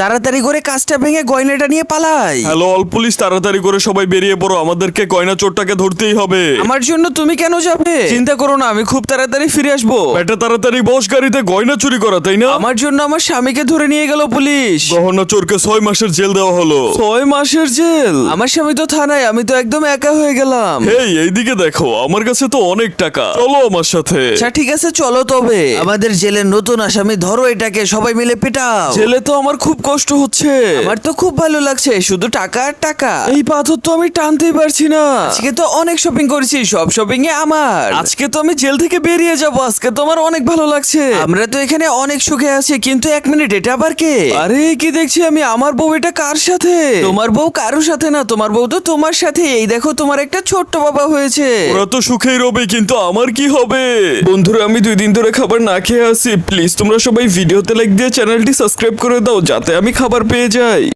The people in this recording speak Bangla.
তাড়াতাড়ি করে কাজটা ভেঙে গয়নাটা নিয়ে পালাই। হ্যালো অল পুলিশ, তাড়াতাড়ি করে সবাই বেরিয়ে পড়ো, আমাদেরকে গয়না চোরটাকে ধরতেই হবে। আমার জন্য তুমি কেন যাবে? চিন্তা করো না, আমি খুব তাড়াতাড়ি ফিরে আসবো। এটা তাড়াতাড়ি বস, গাড়িতে গয়না চুরি করা, তাই না? আমার জন্য আমার স্বামীকে ধরে নিয়ে গেল পুলিশ। গহনা চোরকে 6 মাসের জেল দেওয়া হলো। 6 মাসের জেল? আমার স্বামী তো থানায়, আমি তো একদম একা হয়ে গেলাম। এই এইদিকে দেখো, আমার কাছে তো অনেক টাকা, চলো আমার সাথে। আচ্ছা ঠিক আছে, চলো তবে। আমাদের জেলের নতুন আসামি, ধরো এটাকে, সবাই মিলে পিটাও। জেলে তো আমার খুব কষ্ট হচ্ছে। আমার তো খুব ভালো লাগছে, শুধু টাকা আর টাকা। এই পাথর তো আমি টানতেই পারছি না। আজকে তো অনেক শপিং করেছি, সব শপিং এ আমার। আজকে তো আমি জেল থেকে বেরিয়ে যাব, আজকে তো আমার অনেক ভালো লাগছে। আমরা তো এখানে অনেক সুখে আছি, কিন্তু 1 মিনিট, এটা আবার কে? আরে কি দেখছি আমি, আমার বউ এটা কার সাথে? তোমার বউ কারোর সাথে না, তোমার বউ তো তোমার সাথে। এই দেখো, তোমার একটা ছোট্ট বাবা হয়েছে। ওরা তো সুখেই রবে, কিন্তু আমার কি হবে? বন্ধুরা, আমি 2 দিন ধরে খাবার না খেয়ে আছি। প্লিজ তোমরা সবাই ভিডিওতে লাইক দিয়ে চ্যানেলটি সাবস্ক্রাইব করে দাও, যাতে আমি খাবার পেয়ে যাই।